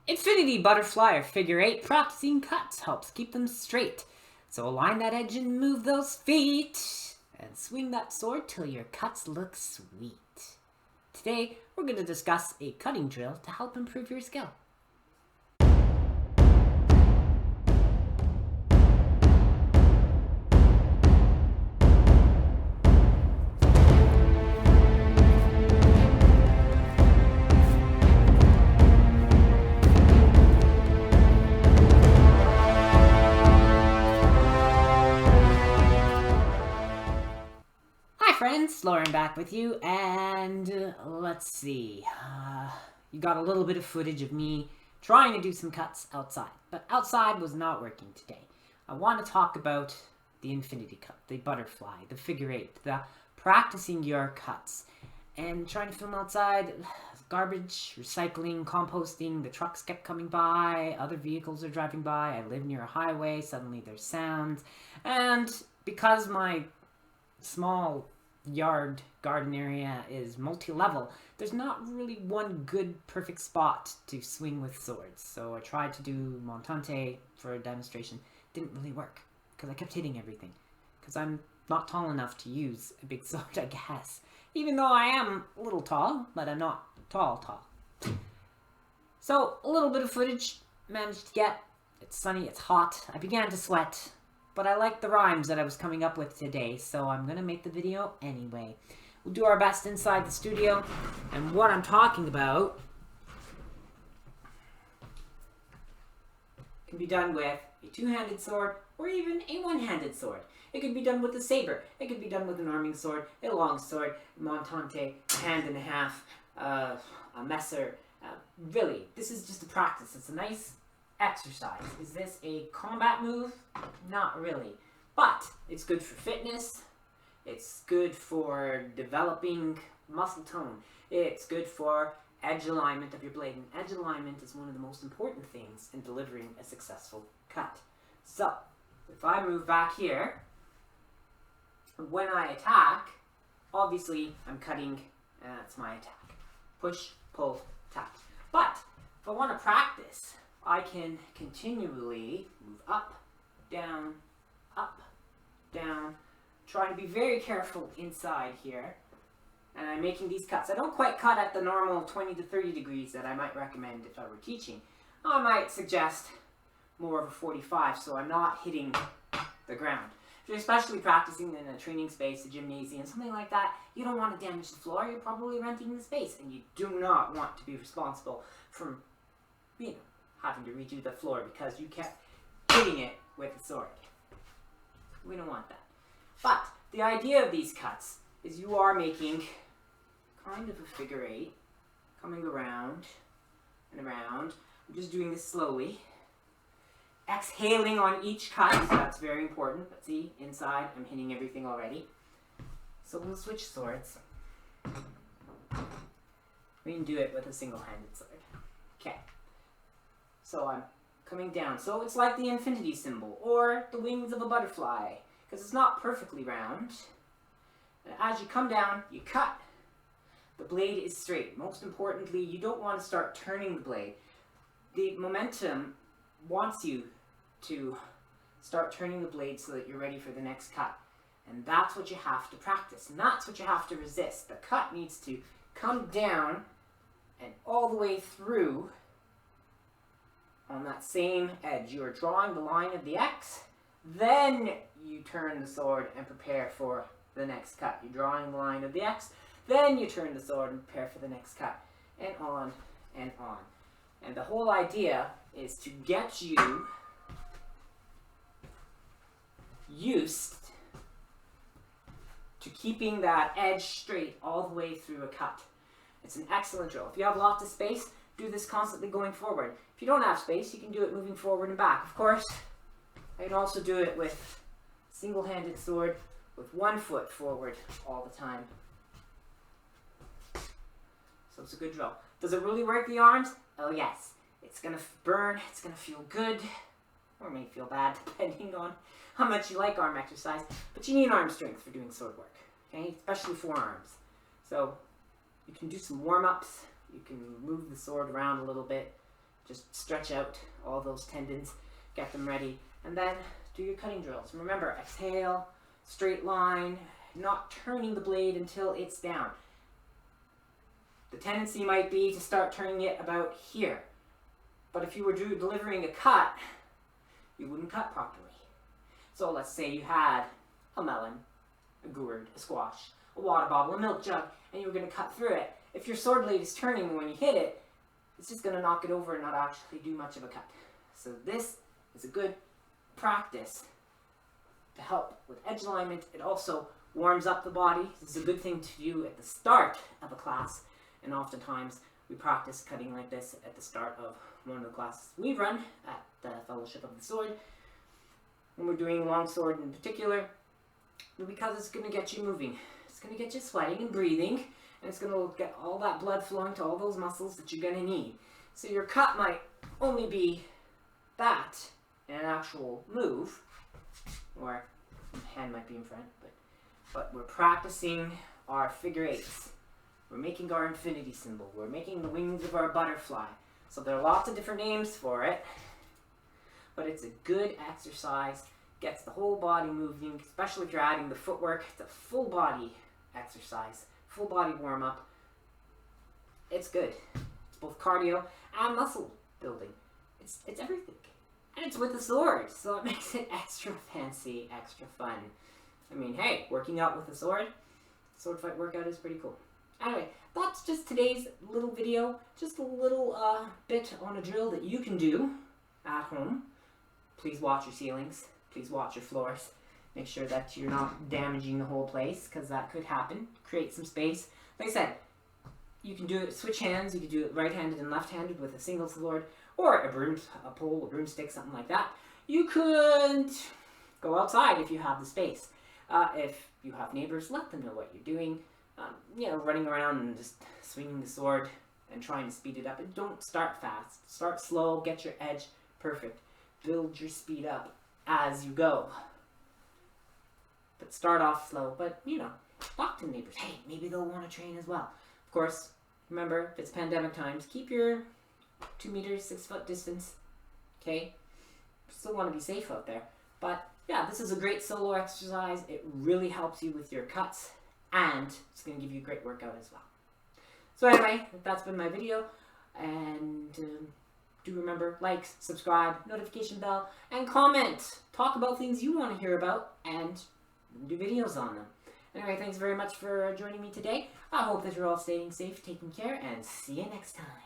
Infinity butterfly or figure eight practicing cuts helps keep them straight. So align that edge and move those feet. And swing that sword till your cuts look sweet. Today, we're going to discuss a cutting drill to help improve your skill. Hi friends, Lauren back with you, and let's see. You got a little bit of footage of me trying to do some cuts outside, but outside was not working today. I want to talk about the infinity cut, the butterfly, the figure eight, the practicing your cuts, and trying to film outside. Garbage, recycling, composting, the trucks kept coming by, other vehicles are driving by, I live near a highway, suddenly there's sounds, and because my small yard garden area is multi-level, there's not really one good perfect spot to swing with swords. So I tried to do Montante for a demonstration. Didn't really work because I kept hitting everything because I'm not tall enough to use a big sword, I guess. Even though I am a little tall, but I'm not tall. So a little bit of footage managed to get. It's sunny, it's hot, I began to sweat. But I like the rhymes that I was coming up with today, so I'm going to make the video anyway. We'll do our best inside the studio, and what I'm talking about can be done with a two-handed sword or even a one-handed sword. It could be done with a saber, it could be done with an arming sword, a long sword, montante, hand and a half, a messer. Really, this is just a practice. It's a nice exercise. Is this a combat move? Not really. But it's good for fitness. It's good for developing muscle tone. It's good for edge alignment of your blade. And edge alignment is one of the most important things in delivering a successful cut. So, if I move back here, when I attack, obviously I'm cutting, and that's my attack. Push, pull, attack. But, if I want to practice, I can continually move up, down, trying to be very careful inside here. And I'm making these cuts. I don't quite cut at the normal 20 to 30 degrees that I might recommend if I were teaching. I might suggest more of a 45, so I'm not hitting the ground. If you're especially practicing in a training space, a gymnasium, something like that, you don't want to damage the floor. You're probably renting the space, and you do not want to be responsible for, having to redo the floor because you kept hitting it with a sword. We don't want that. But the idea of these cuts is you are making kind of a figure eight, coming around and around. I'm just doing this slowly. Exhaling on each cut, so that's very important. But see, inside I'm hitting everything already. So we'll switch swords. We can do it with a single-handed sword. Okay. So I'm coming down. So it's like the infinity symbol, or the wings of a butterfly, because it's not perfectly round. And as you come down, you cut. The blade is straight. Most importantly, you don't want to start turning the blade. The momentum wants you to start turning the blade so that you're ready for the next cut. And that's what you have to practice. And that's what you have to resist. The cut needs to come down and all the way through on that same edge. You are drawing the line of the X, then you turn the sword and prepare for the next cut. You're drawing the line of the X, then you turn the sword and prepare for the next cut, and on and on. And the whole idea is to get you used to keeping that edge straight all the way through a cut. It's an excellent drill. If you have lots of space, do this constantly going forward. If you don't have space, you can do it moving forward and back. Of course, I can also do it with single-handed sword with one foot forward all the time. So it's a good drill. Does it really work the arms? Oh yes. It's gonna burn, it's gonna feel good, or may feel bad depending on how much you like arm exercise, but you need arm strength for doing sword work, okay? Especially forearms. So you can do some warm-ups, you can move the sword around a little bit, Just stretch out all those tendons, get them ready, and then do your cutting drills. Remember, exhale, straight line, not turning the blade until it's down. The tendency might be to start turning it about here. But if you were delivering a cut, you wouldn't cut properly. So let's say you had a melon, a gourd, a squash, a water bottle, a milk jug, and you were going to cut through it. If your sword blade is turning when you hit it, it's just going to knock it over and not actually do much of a cut. So this is a good practice to help with edge alignment. It also warms up the body. This is a good thing to do at the start of a class, and oftentimes we practice cutting like this at the start of one of the classes we run at the Fellowship of the Sword, when we're doing longsword in particular, because it's going to get you moving. It's going to get you sweating and breathing, and it's going to get all that blood flowing to all those muscles that you're going to need. So your cut might only be that in an actual move, or the hand might be in front, but we're practicing our figure eights. We're making our infinity symbol. We're making the wings of our butterfly. So there are lots of different names for it, but it's a good exercise. Gets the whole body moving, especially if you're adding the footwork. It's a full body exercise, full body warm up. It's good. It's both cardio and muscle building. It's everything. And it's with a sword, so it makes it extra fancy, extra fun. I mean, hey, working out with a sword fight workout is pretty cool. Anyway, that's just today's little video. Just a little bit on a drill that you can do at home. Please watch your ceilings. Please watch your floors. Make sure that you're not damaging the whole place, because that could happen. Create some space. Like I said, you can do it, switch hands. You can do it right-handed and left-handed with a single sword, or a pole, a broomstick, something like that. You could go outside if you have the space. If you have neighbors, let them know what you're doing. Running around and just swinging the sword and trying to speed it up. And don't start fast. Start slow, get your edge perfect. Build your speed up as you go. But start off slow. But, talk to neighbors. Hey, maybe they'll want to train as well. Of course, remember, if it's pandemic times, keep your 2 meters, 6 foot distance. Okay? Still want to be safe out there. But, yeah, this is a great solo exercise. It really helps you with your cuts. And it's going to give you a great workout as well. So anyway, that's been my video. And do remember, like, subscribe, notification bell, and comment. Talk about things you want to hear about, and do videos on them. Anyway, thanks very much for joining me today. I hope that you're all staying safe, taking care, and see you next time.